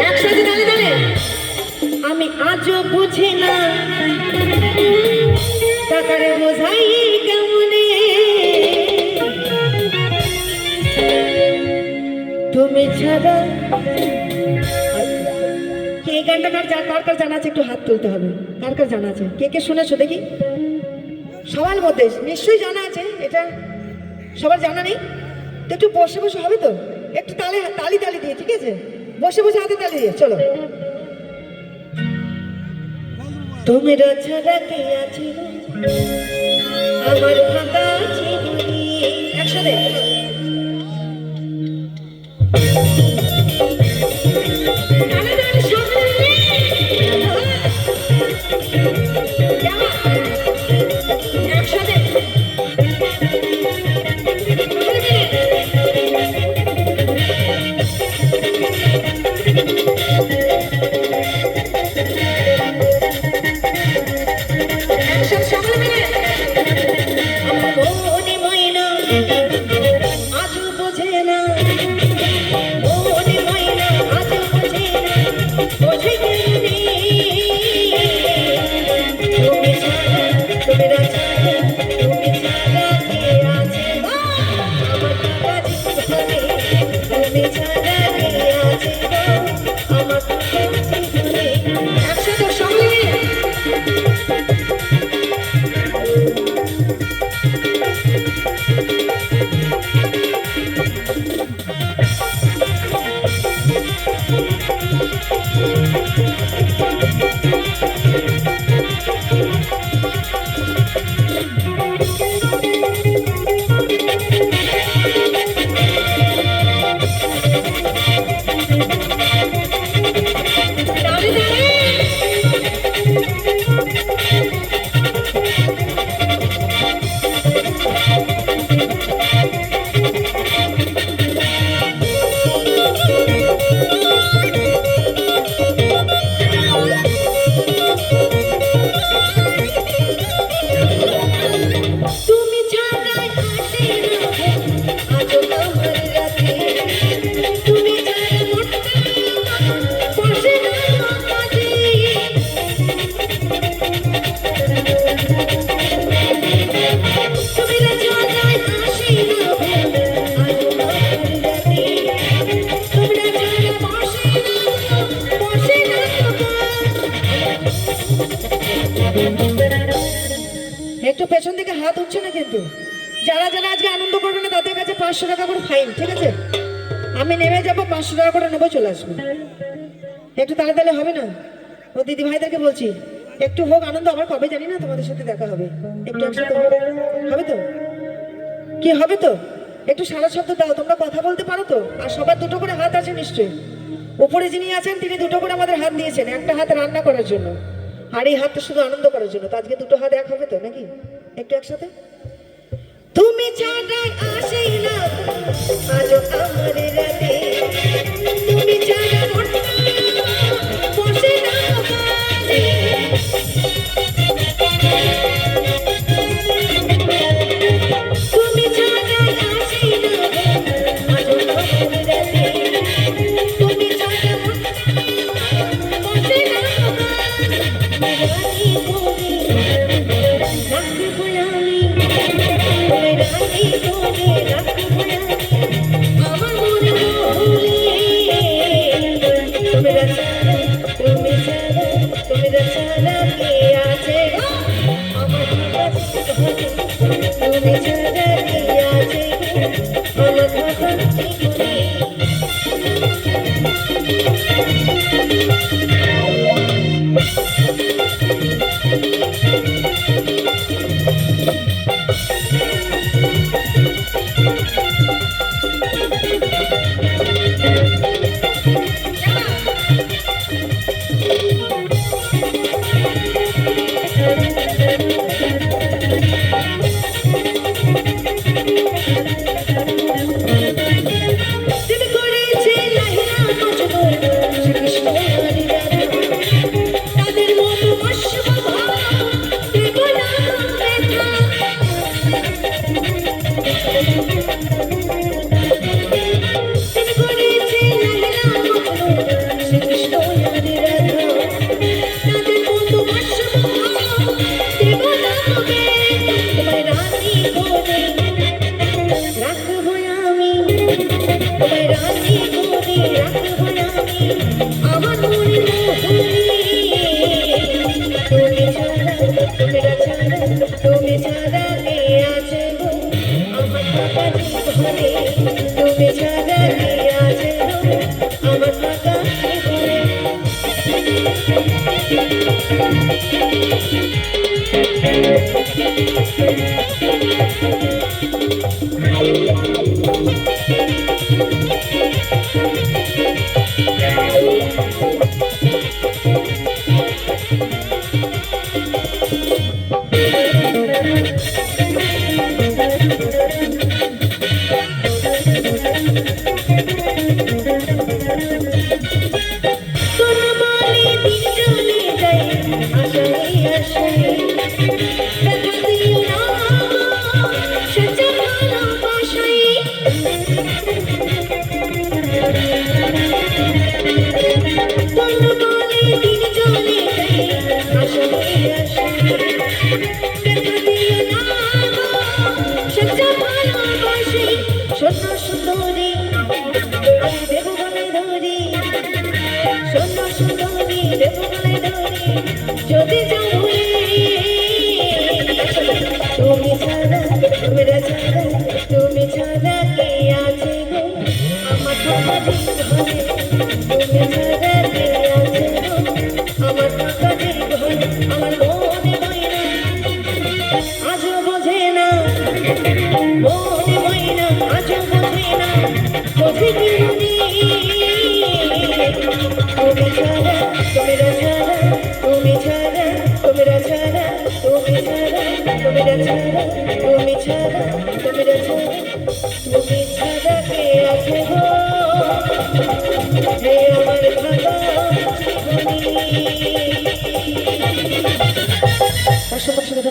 একসাথে তালে তালে। আমি আজও বুঝি না টাকারে বোঝাই কেমনে, তুমি ছাড়া। এই গানটা কার কার জানা আছে একটু হাত তুলতে হবে। কার কার জানা আছে? কে কে শুনেছো দেখি? সবার মধ্যে নিশ্চয়ই জানা আছে। এটা সবার জানা নেই তো একটু বসে বসে হবে তো, একটু তালে তালি তালি দিয়ে, ঠিক আছে? বসে বসে হাতে তালি দিয়ে চলো। তোমরা ছাড়া কে আছে আমার ফাঁকা জীবনে, একসাথে। একটু পেছন দিকে হাত উঠছে না কিন্তু। যারা যারা আজকে আনন্দ করবে না তাদের কাছে 500 টাকা করে ফাইন, ঠিক আছে? আমি নেমে যাবো, 500 টাকা করে নেবো, চলে আসবো। একটু তালে তালে হবে না? ও দিদি ভাইদেরকে বলছি একটু হোক আনন্দ। আমার কবে জানি না তোমাদের সাথে দেখা হবে, একটু একসাথে হবে তো? কি হবে তো? একটু সারা শব্দ দাও। তোমরা কথা বলতে পারো তো? আর সবার দুটো করে হাত আছে নিশ্চয়ই। উপরে যিনি আছেন তিনি দুটো করে আমাদের হাত দিয়েছেন, একটা হাত রান্না করার জন্য আর এই হাতটা শুধু আনন্দ করার জন্য। তো আজকে দুটো হাত এক হবে তো নাকি? একটু একসাথে। তুমি ছাড়া আসে না আজও আমার রাতে, তুমি ছাড়া বসে না বাজে। তুমি ছাড়া আসে না আজও আমার রাতে, তুমি ছাড়া বসে না বাজে। আমার মনে আমার থাকা জীবনে। যদি তুমি ছাড়া তুমি ছাড়া কে আছে গো আমার থাকা জীবনে, তুমি ছাড়া কে আছে গো আমার থাকা জীবনে। আমার মনে হয় না আজও বোঝে না, মনে হয় না আজও বোঝে না, বোঝে কি মনে তুমি ছাড়া, তুমি ছাড়া, তুমি ছাড়া, তুমি ছাড়া, তুমি ছাড়া, তুমি ছাড়া, তুমি ছাড়া, তুমি ছাড়া, তুমি ছাড়া কে আছে গো হে আমার থাকা জীবনে।